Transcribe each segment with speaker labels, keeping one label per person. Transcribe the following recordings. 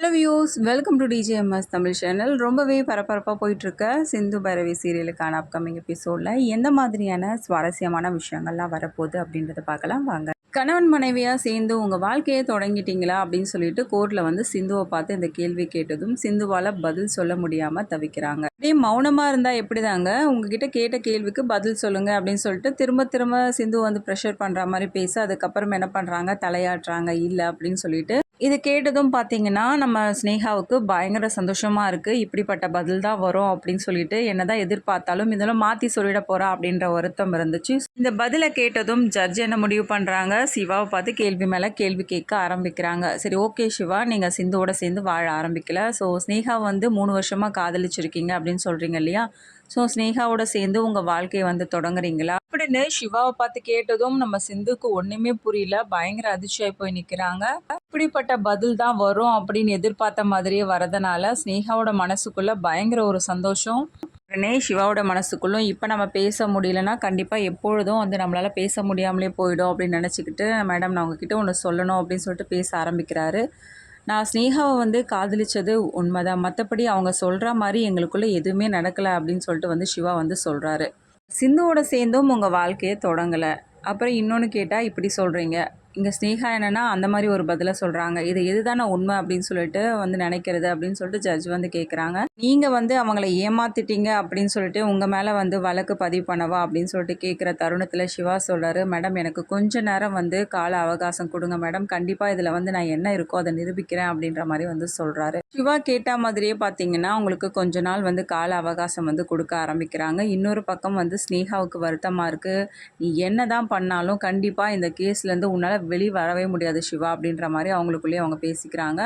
Speaker 1: Hello views, welcome to TJMS Tamil channel. ரொம்பவே பரபரப்பாக போயிட்டுருக்க சிந்து பைரவி சீரியலுக்கான அப்கமிங் எபிசோடில் எந்த மாதிரியான சுவாரஸ்யமான விஷயங்கள்லாம் வரப்போகுது அப்படின்றத பார்க்கலாம் வாங்க. கணவன் மனைவியாக சேர்ந்து உங்கள் வாழ்க்கையை தொடங்கிட்டீங்களா அப்படின்னு சொல்லிட்டு கோர்ட்டில் வந்து சிந்துவை பார்த்து இந்த கேள்வி கேட்டதும் சிந்துவால் பதில் சொல்ல முடியாமல் தவிக்கிறாங்க. இதே மௌனமாக இருந்தால் எப்படி தாங்க உங்ககிட்ட கேட்ட கேள்விக்கு பதில் சொல்லுங்கள் அப்படின்னு சொல்லிட்டு திரும்ப திரும்ப சிந்து வந்து ப்ரெஷர் பண்ணுற மாதிரி பேச அதுக்கப்புறம் என்ன பண்ணுறாங்க, தலையாட்டுறாங்க இல்லை அப்படின்னு சொல்லிட்டு. இது கேட்டதும் பார்த்தீங்கன்னா நம்ம ஸ்னேகாவுக்கு பயங்கர சந்தோஷமாக இருக்குது. இப்படிப்பட்ட பதில் தான் வரும் அப்படின்னு சொல்லிட்டு என்னதான் எதிர்பார்த்தாலும் இதெல்லாம் மாற்றி சொல்லிட போகிறா அப்படின்ற வருத்தம் இருந்துச்சு. இந்த பதிலை கேட்டதும் ஜட்ஜ் என்ன முடிவு பண்ணுறாங்க, சிவாவை பார்த்து கேள்வி மேலே கேள்வி கேட்க ஆரம்பிக்கிறாங்க. சரி, ஓகே சிவா, நீங்கள் சிந்துவோட சேர்ந்து வாழ ஆரம்பிக்கல. ஸோ ஸ்னேகா வந்து 3 வருஷமாக காதலிச்சிருக்கீங்க அப்படின்னு சொல்கிறீங்க இல்லையா? ஸோ ஸ்னேகாவோட சேர்ந்து உங்கள் வாழ்க்கையை வந்து தொடங்குறீங்களா அப்படின்னு சிவாவை பார்த்து கேட்டதும் நம்ம சிந்துக்கு ஒன்றுமே புரியல. பயங்கர அதிர்ச்சியாகி போய் நிற்கிறாங்க. இப்படிப்பட்ட பதில் தான் வரும் அப்படின்னு எதிர்பார்த்த மாதிரியே வரதுனால ஸ்னேகாவோட மனசுக்குள்ள பயங்கர ஒரு சந்தோஷம். உடனே சிவாவோட மனசுக்குள்ளும் இப்போ நம்ம பேச முடியலன்னா கண்டிப்பாக எப்பொழுதும் வந்து நம்மளால் பேச முடியாமலே போயிடும் அப்படின்னு நினச்சிக்கிட்டு, மேடம் நான் உங்ககிட்ட ஒன்று சொல்லணும் அப்படின்னு சொல்லிட்டு பேச ஆரம்பிக்கிறாரு. நான் ஸ்னேகாவை வந்து காதலிச்சது உண்மைதான், மற்றபடி அவங்க சொல்கிற மாதிரி எங்களுக்குள்ளே எதுவுமே நடக்கலை அப்படின்னு சொல்லிட்டு வந்து சிவா வந்து சொல்கிறாரு. சிந்துவோட சேர்ந்தும் உங்கள் வாழ்க்கையை தொடங்கலை, அப்புறம் இன்னொன்று கேட்டால் இப்படி சொல்கிறீங்க. இங்கே ஸ்னேகா என்னென்னா அந்த மாதிரி ஒரு பதிலை சொல்கிறாங்க. இது எதுதானே உண்மை அப்படின்னு சொல்லிட்டு வந்து நினைக்கிறது அப்படின்னு சொல்லிட்டு ஜட்ஜ் வந்து கேட்குறாங்க. நீங்கள் வந்து அவங்கள ஏமாத்திட்டீங்க அப்படின்னு சொல்லிட்டு உங்கள் மேலே வந்து வழக்கு பதிவு பண்ணவா அப்படின்னு சொல்லிட்டு கேட்குற தருணத்தில் சிவா சொல்கிறாரு, மேடம் எனக்கு கொஞ்ச நேரம் வந்து கால அவகாசம் கொடுங்க மேடம், கண்டிப்பாக இதில் வந்து நான் என்ன இருக்கோ அதை நிரூபிக்கிறேன் அப்படின்ற மாதிரி வந்து சொல்கிறாரு. சிவா கேட்ட மாதிரியே பார்த்தீங்கன்னா உங்களுக்கு கொஞ்ச நாள் வந்து கால அவகாசம் வந்து கொடுக்க ஆரம்பிக்கிறாங்க. இன்னொரு பக்கம் வந்து ஸ்னேகாவுக்கு வருத்தமாக இருக்குது. நீ என்ன தான் பண்ணாலும் கண்டிப்பாக இந்த கேஸ்லேருந்து உன்னால் வெளியே வரவே முடியாது சிவா அப்படின்ற மாதிரி அவங்களுக்குள்ளேயே அவங்க பேசிக்கிறாங்க.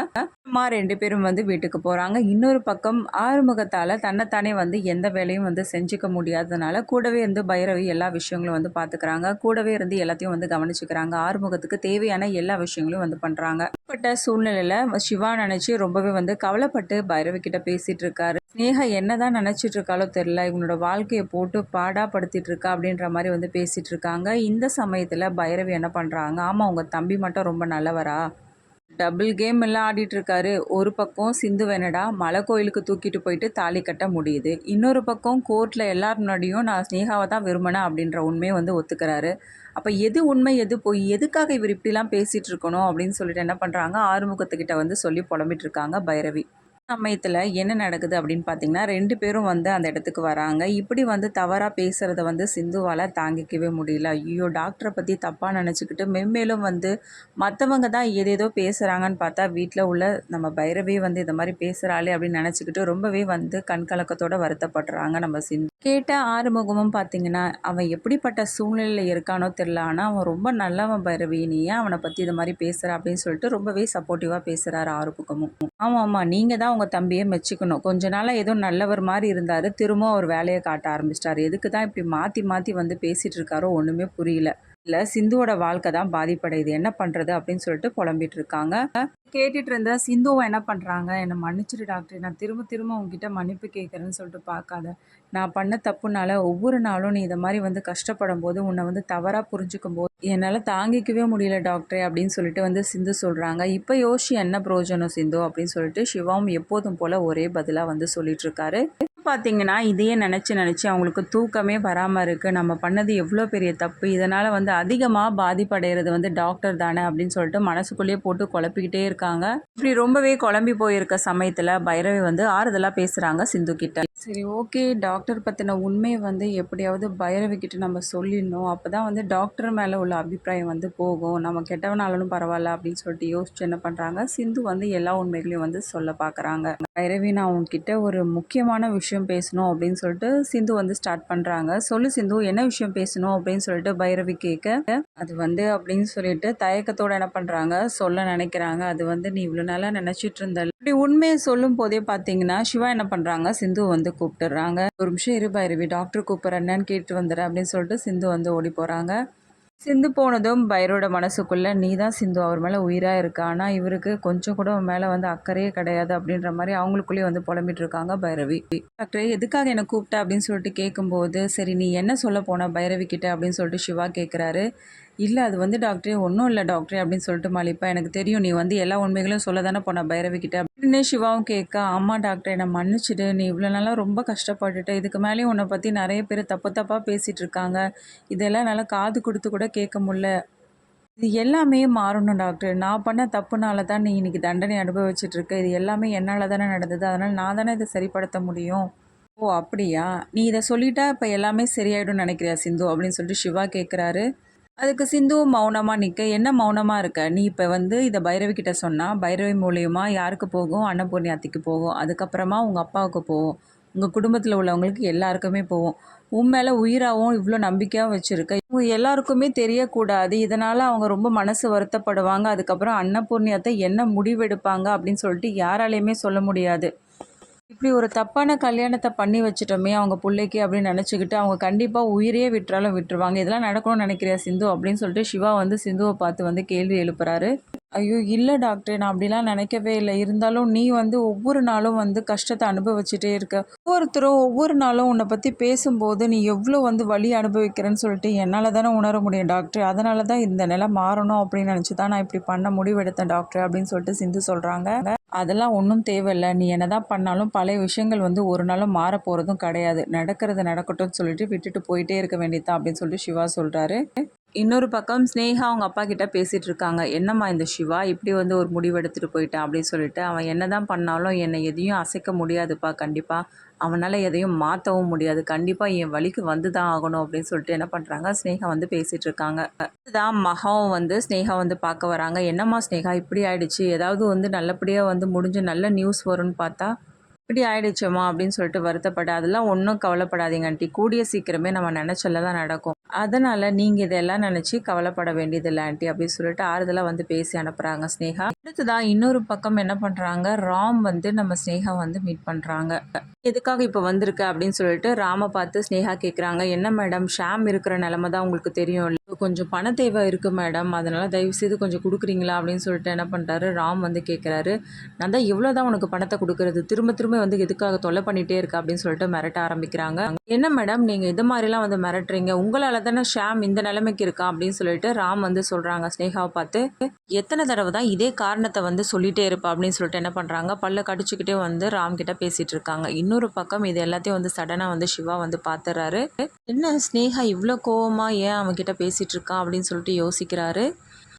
Speaker 1: அம்மா 2 பேரும் வந்து வீட்டுக்கு போகிறாங்க. இன்னொரு பக்கம் ஆறுமுகத்தால் தன்னைத்தானே வந்து எந்த வேலையும் வந்து செஞ்சுக்க முடியாததுனால கூடவே இருந்து பைரவி எல்லா விஷயங்களும் வந்து பார்த்துக்கிறாங்க. கூடவே இருந்து எல்லாத்தையும் வந்து கவனிச்சுக்கிறாங்க. ஆறுமுகத்துக்கு தேவையான எல்லா விஷயங்களும் வந்து பண்ணுறாங்க. இப்பட்ட சூழ்நிலையில் சிவா நினச்சி ரொம்பவே வந்து கவலைப்பட்டு பைரவி கிட்ட பேசிகிட்டு இருக்காரு. ஸ்னேகா என்னதான் நினச்சிட்டு இருக்காலோ தெரில, இவனோட வாழ்க்கையை போட்டு பாடாப்படுத்திட்டு இருக்கா அப்படின்ற மாதிரி வந்து பேசிகிட்டு இருக்காங்க. இந்த சமயத்தில் பைரவி என்ன பண்ணுறாங்க, ஆமாம் உங்கள் தம்பி மட்டும் ரொம்ப நல்லவரா, டபுள் கேம் எல்லாம் ஆடிட்டு இருக்காரு. ஒரு பக்கம் சிந்து வேணடா மலை கோயிலுக்கு தூக்கிட்டு போயிட்டு தாலி கட்ட முடியுது, இன்னொரு பக்கம் கோர்ட்டில் எல்லார் முன்னாடியும் நான் ஸ்னேகாவை தான் விரும்பினேன் அப்படின்ற உண்மையை வந்து ஒத்துக்கிறாரு. அப்போ எது உண்மை எது போய், எதுக்காக இவர் இப்படிலாம் பேசிகிட்டு இருக்கணும் அப்படின்னு சொல்லிட்டு என்ன பண்ணுறாங்க, ஆறுமுகத்துக்கிட்ட வந்து சொல்லி புலம்பிட்டு இருக்காங்க பைரவி. சமயத்தில் என்ன நடக்குது அப்படின்னு பார்த்தீங்கன்னா 2 பேரும் வந்து அந்த இடத்துக்கு வராங்க. இப்படி வந்து தவறாக பேசுகிறத வந்து சிந்துவால் தாங்கிக்கவே முடியல. ஐயோ, டாக்டரை பற்றி தப்பாக நினச்சிக்கிட்டு மென்மேலும் வந்து மற்றவங்க தான் ஏதேதோ பேசுகிறாங்கன்னு பார்த்தா வீட்டில் உள்ள நம்ம பைரவி வந்து இந்த மாதிரி பேசுகிறாளே அப்படின்னு நினச்சிக்கிட்டு ரொம்பவே வந்து கண்கலக்கத்தோடு வருத்தப்படுறாங்க நம்ம சிந்து. கேட்ட ஆறுமுகமும் பார்த்தீங்கன்னா அவன் எப்படிப்பட்ட சூழ்நிலையில் இருக்கானோ தெரில, ஆனால் அவன் ரொம்ப நல்லவன் பைரவி, நீ ஏன் அவனை பற்றி இது மாதிரி பேசுகிற அப்படின்னு சொல்லிட்டு ரொம்பவே சப்போர்ட்டிவாக பேசுகிறாரு ஆறுமுகமும். ஆமாம் ஆமாம், நீங்கள் தான் உங்கள் தம்பியை மெச்சிக்கணும். கொஞ்ச நாளாக ஏதோ நல்லவர் மாதிரி இருந்தார், திரும்ப அவர் வேலையை காட்ட ஆரம்பிச்சிட்டாரு. எதுக்கு தான் இப்படி மாற்றி மாற்றி வந்து பேசிகிட்டு இருக்காரோ ஒன்றுமே புரியல. இல்லை சிந்துவோட வாழ்க்கை தான் பாதிப்படையுது, என்ன பண்ணுறது அப்படின்னு சொல்லிட்டு புலம்பிட்டு இருக்காங்க. கேட்டுட்டு இருந்த சிந்துவை என்ன பண்ணுறாங்க, என்னை மன்னிச்சிடு டாக்டர், நான் திரும்ப திரும்ப உங்ககிட்ட மன்னிப்பு கேட்குறேன்னு சொல்லிட்டு பார்க்காத. நான் பண்ண தப்புனால ஒவ்வொரு நாளும் நீ இதை மாதிரி வந்து கஷ்டப்படும் போது உன்னை வந்து தவறாக புரிஞ்சுக்கும் போது என்னால் தாங்கிக்கவே முடியல டாக்டரே அப்படின்னு சொல்லிட்டு வந்து சிந்து சொல்கிறாங்க. இப்போ யோசி என்ன பிரயோஜனம் சிந்து அப்படின்னு சொல்லிட்டு சிவாவும் எப்போதும் போல் ஒரே பதிலாக வந்து சொல்லிட்டு இருக்காரு. பார்த்தீங்கன்னா இதையே நினச்சி அவங்களுக்கு தூக்கமே வராமல் இருக்குது. நம்ம பண்ணது எவ்வளோ பெரிய தப்பு, இதனால் வந்து அதிகமாக பாதிப்படைகிறது வந்து டாக்டர் தானே அப்படின்னு சொல்லிட்டு மனசுக்குள்ளேயே போட்டு குழப்பிக்கிட்டே இருக்காங்க. இப்படி ரொம்பவே குழம்பி போயிருக்க சமயத்தில் பைரவி வந்து ஆறுதலாக பேசுகிறாங்க சிந்து கிட்ட. சரி, ஓகே, டாக்டர் பற்றின உண்மையை வந்து எப்படியாவது பைரவி கிட்ட நம்ம சொல்லிடணும், அப்போ தான் வந்து டாக்டர் மேலே உள்ள அபிப்பிராயம் வந்து போகும், நம்ம கெட்டவனாலும் பரவாயில்ல அப்படின்னு சொல்லிட்டு யோசிச்சு என்ன பண்ணுறாங்க, சிந்து வந்து எல்லா உண்மைகளையும் வந்து சொல்ல பார்க்குறாங்க. பைரவி, நான் உங்ககிட்ட ஒரு முக்கியமான விஷயம் பேசணும் அப்படின்னு சொல்லிட்டு சிந்து வந்து ஸ்டார்ட் பண்ணுறாங்க. சொல்லு சிந்து, என்ன விஷயம் பேசணும் அப்படின்னு சொல்லிட்டு பைரவி கேட்க, அது வந்து அப்படின்னு சொல்லிட்டு தயக்கத்தோடு என்ன பண்ணுறாங்க, சொல்ல நினைக்கிறாங்க. அது வந்து நீ இவ்வளோ நாளாக நினச்சிட்டு இருந்த இப்படி உண்மையை சொல்லும் போதே பார்த்தீங்கன்னா சிவா என்ன பண்ணுறாங்க, சிந்து வந்து கூப்பிட்டுறாங்க. ஒரு நிமிஷம் இரு பைரவி, டாக்டர் கூப்பிட்ற என்னன்னு கேட்டு வந்துடுறேன் அப்படின்னு சொல்லிட்டு சிந்து வந்து ஓடி போகிறாங்க. சிந்து போனதும் பைரோட மனசுக்குள்ளே நீ தான் சிந்து அவர் மேலே உயிராக இருக்கா, ஆனால் இவருக்கு கொஞ்சம் கூட அவன் மேலே வந்து அக்கறையே கிடையாது அப்படின்ற மாதிரி அவங்களுக்குள்ளேயே வந்து புலம்பிட்டு இருக்காங்க பைரவி. டாக்டர் எதுக்காக என்னை கூப்பிட்ட அப்படின்னு சொல்லிட்டு கேட்கும்போது, சரி நீ என்ன சொல்ல போன பைரவி கிட்ட அப்படின்னு சொல்லிட்டு சிவா கேட்குறாரு. இல்லை அது வந்து டாக்டரே ஒன்றும் இல்லை டாக்டரே அப்படின்னு சொல்லிட்டு மாலிப்பா, எனக்கு தெரியும் நீ வந்து எல்லா உண்மைகளும் சொல்ல தானே போன பைரவி கிட்ட அப்படின்னு சிவாவும் கேட்க, ஆமாம் டாக்டர் என்னை மன்னிச்சிடு, நீ இவ்வளோ நாளாக ரொம்ப கஷ்டப்பட்டுட்ட, இதுக்கு மேலேயும் உன்னை பற்றி நிறைய பேர் தப்பு தப்பாக பேசிகிட்டு இருக்காங்க, இதெல்லாம் என்னால் காது கொடுத்து கூட கேட்க முடியல, இது எல்லாமே மாறணும் டாக்டர், நான் பண்ண தப்புனால தான் நீ இன்னைக்கு தண்டனை அனுபவிச்சுட்டு இருக்க, இது எல்லாமே என்னால் தானே நடந்தது, அதனால் நான் தானே இதை சரிப்படுத்த முடியும். ஓ அப்படியா, நீ இதை சொல்லிட்டா இப்போ எல்லாமே சரியாயிடும் நினைக்கிறியா சிந்து அப்படின்னு சொல்லிட்டு சிவா கேட்குறாரு. அதுக்கு சிந்துவும் மௌனமாக நிற்க, என்ன மௌனமாக இருக்க, நீ இப்போ வந்து இதை பைரவி கிட்ட சொன்னால் பைரவி மூலியமாக யாருக்கு போகும், அன்னபூர்ணி அத்திக்கு போகும், அதுக்கப்புறமா உங்கள் அப்பாவுக்கு போகும், உங்கள் குடும்பத்தில் உள்ளவங்களுக்கு எல்லாருக்குமே போகும், உன் மேலே உயிராகவும் இவ்வளோ நம்பிக்கையாகவும் வச்சுருக்க, இவங்க எல்லாருக்குமே தெரியக்கூடாது, இதனால் அவங்க ரொம்ப மனசு வருத்தப்படுவாங்க, அதுக்கப்புறம் அன்னபூர்ணி அத்தை என்ன முடிவெடுப்பாங்க அப்படின்னு சொல்லிட்டு யாராலையுமே சொல்ல முடியாது. இப்படி ஒரு தப்பான கல்யாணத்தை பண்ணி வச்சுட்டோமே அவங்க பிள்ளைக்கு அப்படின்னு நினச்சிக்கிட்டு அவங்க கண்டிப்பாக உயிரையே விட்டுறாலும் விட்டுருவாங்க, இதெல்லாம் நடக்கணும்னு நினைக்கிறியா சிந்து அப்படின்னு சொல்லிட்டு சிவா வந்து சிந்துவை பார்த்து வந்து கேள்வி எழுப்புறாரு. ஐயோ இல்லை டாக்டர், நான் அப்படிலாம் நினைக்கவே இல்லை, இருந்தாலும் நீ வந்து ஒவ்வொரு நாளும் வந்து கஷ்டத்தை அனுபவிச்சுட்டே இருக்க, ஒவ்வொருத்தரும் ஒவ்வொரு நாளும் உன்னை பற்றி பேசும்போது நீ எவ்வளோ வந்து வலி அனுபவிக்கிறேன்னு சொல்லிட்டு என்னால் தானே உணர முடியும் டாக்டர், அதனால தான் இந்த நிலை மாறணும் அப்படின்னு நினச்சி தான் நான் இப்படி பண்ண முடிவெடுத்தேன் டாக்டர் அப்படின்னு சொல்லிட்டு சிந்து சொல்கிறாங்க. அதெல்லாம் ஒன்றும் தேவையில்லை, நீ என்ன தான் பண்ணாலும் பழைய விஷயங்கள் வந்து ஒரு நாளும் மாற போகிறதும் கிடையாது, நடக்கிறது நடக்கட்டும்னு சொல்லிட்டு விட்டுட்டு போயிட்டே இருக்க வேண்டியதான் அப்படின்னு சொல்லிட்டு சிவா சொல்கிறாரு. இன்னொரு பக்கம் ஸ்னேகா அவங்க அப்பா கிட்ட பேசிகிட்டு இருக்காங்க, என்னம்மா இந்த சிவா இப்படி வந்து ஒரு முடிவு எடுத்துகிட்டு போயிட்டான் அப்படின்னு சொல்லிட்டு, அவன் என்ன தான் பண்ணாலும் என்னை எதையும் அசைக்க முடியாதுப்பா, கண்டிப்பாக அவனால் எதையும் மாற்றவும் முடியாது, கண்டிப்பாக என் வழிக்கு வந்து தான் ஆகணும் அப்படின்னு சொல்லிட்டு என்ன பண்ணுறாங்க, ஸ்னேகா வந்து பேசிகிட்டு இருக்காங்க. அதுதான் மகாவும் வந்து ஸ்னேகா வந்து பார்க்க வராங்க. என்னம்மா ஸ்னேகா இப்படி ஆயிடுச்சு, ஏதாவது வந்து நல்லபடியாக வந்து முடிஞ்சு நல்ல நியூஸ் வரும்னு பார்த்தா இப்படி ஆயிடுச்சோமா அப்படின்னு சொல்லிட்டு வருத்தப்பட, அதெல்லாம் ஒன்றும் கவலைப்படாதீங்க ஆண்டி, கூடிய சீக்கிரமே நம்ம நினச்சல தான் நடக்கும், அதனால் நீங்கள் இதெல்லாம் நினச்சி கவலைப்பட வேண்டியதில்லை ஆண்டி அப்படின்னு சொல்லிட்டு ஆறுதலாக வந்து பேசி அனுப்புகிறாங்க ஸ்னேகா. அடுத்ததான் இன்னொரு பக்கம் என்ன பண்ணுறாங்க, ராம் வந்து நம்ம ஸ்னேகா வந்து மீட் பண்ணுறாங்க. எதுக்காக இப்போ வந்திருக்க அப்படின்னு சொல்லிட்டு ராமை பார்த்து ஸ்னேகா கேட்குறாங்க. என்ன மேடம், ஷாம் இருக்கிற நிலமை தான் உங்களுக்கு தெரியும் இல்லை, கொஞ்சம் பண தேவை இருக்குது மேடம், அதனால் தயவுசெய்து கொஞ்சம் கொடுக்குறீங்களா அப்படின்னு சொல்லிட்டு என்ன பண்ணுறாரு ராம் வந்து கேட்குறாரு. நான் தான் எவ்வளோ தான் உனக்கு பணத்தை கொடுக்குறது, திரும்ப திரும்ப வந்து எதுக்காக தொல்லை பண்ணிகிட்டே இருக்கா அப்படின்னு சொல்லிட்டு மிரட்ட ஆரம்பிக்கிறாங்க. என்ன மேடம் நீங்கள் இது மாதிரிலாம் வந்து மிரட்டுறீங்க, உங்களால் தானே ஷாம் இந்த நிலைமைக்கு இருக்கா அப்படின்னு சொல்லிட்டு ராம் வந்து சொல்கிறாங்க ஸ்னேகாவை பார்த்து. எத்தனை தடவை தான் இதே காரணத்தை வந்து சொல்லிகிட்டே இருப்பா அப்படின்னு சொல்லிட்டு என்ன பண்ணுறாங்க, பல்ல கடிச்சிக்கிட்டே வந்து ராம் கிட்ட பேசிகிட்டு இருக்காங்க. இன்னொரு பக்கம் இது எல்லாத்தையும் வந்து சடனாக வந்து சிவா வந்து பார்த்துறாரு. என்ன ஸ்னேகா இவ்வளோ கோவமாக ஏன் அவன்கிட்ட பேசிகிட்டு இருக்கான் அப்படின்னு சொல்லிட்டு யோசிக்கிறாரு.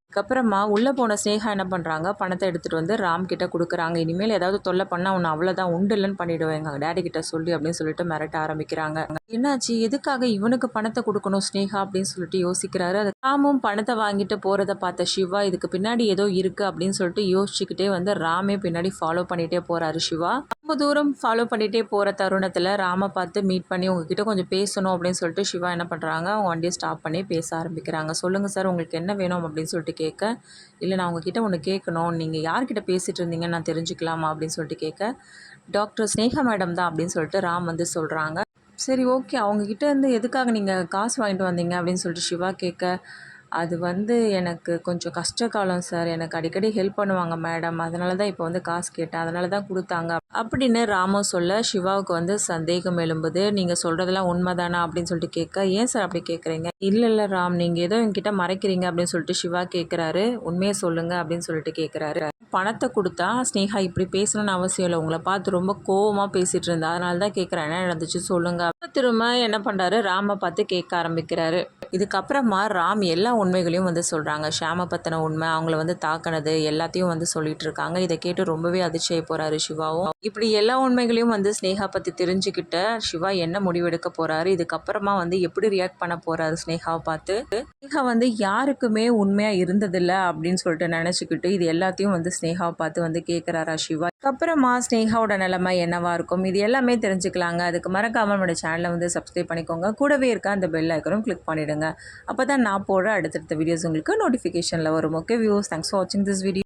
Speaker 1: அதுக்கப்புறமா உள்ளே போன ஸ்னேகா என்ன பண்ணுறாங்க, பணத்தை எடுத்துகிட்டு வந்து ராம் கிட்ட கொடுக்குறாங்க. இனிமேல் ஏதாவது தொல்லை பண்ணால் உன்னை அவ்வளோதான் உண்டு இல்லைன்னு பண்ணிவிடுவேன் எங்கள் டேடி கிட்ட சொல்லி அப்படின்னு சொல்லிட்டு மிரட்ட ஆரம்பிக்கிறாங்க. என்னாச்சு, எதுக்காக இவனுக்கு பணத்தை கொடுக்கணும் ஸ்னேகா அப்படின்னு சொல்லிட்டு யோசிக்கிறாரு. அது ராமும் பணத்தை வாங்கிட்டு போகிறத பார்த்த சிவா இதுக்கு பின்னாடி ஏதோ இருக்குது அப்படின்னு சொல்லிட்டு யோசிச்சுக்கிட்டே வந்து ராமே பின்னாடி ஃபாலோ பண்ணிகிட்டே போகிறாரு. சிவா ரொம்ப தூரம் ஃபாலோ பண்ணிகிட்டே போகிற தருணத்தில் ராமை பார்த்து மீட் பண்ணி உங்ககிட்ட கொஞ்சம் பேசணும் அப்படின்னு சொல்லிட்டு சிவா என்ன பண்ணுறாங்க, அவங்க வண்டியை ஸ்டாப் பண்ணி பேச ஆரம்பிக்கிறாங்க. சொல்லுங்கள் சார் உங்களுக்கு என்ன வேணும் அப்படின்னு சொல்லிட்டு கேட்க, இல்லை நான் உங்ககிட்ட ஒன்று கேட்கணும், நீங்கள் யார்கிட்ட பேசிகிட்டு இருந்தீங்கன்னு நான் தெரிஞ்சுக்கலாமா அப்படின்னு சொல்லிட்டு கேட்க, டாக்டர் ஸ்னேகா மேடம் தான் அப்படின்னு சொல்லிட்டு ராம் வந்து சொல்கிறாங்க. சரி ஓகே, அவங்கக்கிட்ட இருந்து எதுக்காக நீங்கள் காசு வாங்கிட்டு வந்தீங்க அப்படின்னு சொல்லிட்டு சிவா கேட்க, அது வந்து எனக்கு கொஞ்சம் கஷ்ட காலம் சார், எனக்கு அடிக்கடி ஹெல்ப் பண்ணுவாங்க மேடம், அதனால தான் இப்போ வந்து காசு கேட்டேன், அதனால தான் கொடுத்தாங்க அப்படின்னு ராமோ சொல்ல, சிவாவுக்கு வந்து சந்தேகம் எழும்புது. நீங்கள் சொல்கிறதெல்லாம் உண்மைதானா அப்படின்னு சொல்லிட்டு கேட்க, ஏன் சார் அப்படி கேட்குறீங்க, இல்லை ராம் நீங்கள் ஏதோ என்கிட்ட மறைக்கிறீங்க அப்படின்னு சொல்லிட்டு சிவா கேட்குறாரு. உண்மையை சொல்லுங்கள் அப்படின்னு சொல்லிட்டு கேட்குறாரு. பணத்தை கொடுத்தா ஸ்னேகா இப்படி பேசணும்னு அவசியம் இல்லை, உங்களை பார்த்து ரொம்ப கோவமாக பேசிகிட்டு இருந்தா, அதனால தான் கேட்குறேன், என்ன நடந்துச்சு சொல்லுங்கள். திரும்ப என்ன பண்ணுறாரு, ராமை பார்த்து கேட்க ஆரம்பிக்கிறாரு. இதுக்கப்புறமா ராம் எல்லா உண்மைகளையும் வந்து சொல்கிறாங்க. ஷாமை பற்றின உண்மை, அவங்கள வந்து தாக்கினது எல்லாத்தையும் வந்து சொல்லிட்டு இருக்காங்க. இதை கேட்டு ரொம்பவே அதிர்ச்சியாகி போகிறாரு சிவாவும். இப்படி எல்லா உண்மைகளையும் வந்து ஸ்னேகா பற்றி தெரிஞ்சுக்கிட்ட சிவா என்ன முடிவெடுக்க போகிறாரு, இதுக்கப்புறமா வந்து எப்படி ரியாக்ட் பண்ண போகிறாரு ஸ்னேகாவை பார்த்து. ஸ்னேகா வந்து யாருக்குமே உண்மையாக இருந்ததில்லை அப்படின்னு சொல்லிட்டு நினச்சிக்கிட்டு இது எல்லாத்தையும் வந்து ஸ்னேகாவை பார்த்து வந்து கேட்குறாரா சிவா. அதுக்கப்புறமா ஸ்னேகாவோட நிலைமை என்னவா இருக்கும், இது எல்லாமே தெரிஞ்சுக்கலாங்க. அதுக்கு மறக்காமல் நம்மளோட சேனலை வந்து சப்ஸ்கிரைப் பண்ணிக்கோங்க, கூடவே இருக்க அந்த பெல் ஐக்கனும் கிளிக் பண்ணிவிடுங்க. அப்போ தான் நான் போடுற அடுத்தடுத்த வீடியோஸ் உங்களுக்கு நோட்டிஃபிகேஷனில் வரும். ஓகே வியூஸ், தேங்க்ஸ் ஃபார் வாட்சிங் திஸ் வீடியோ.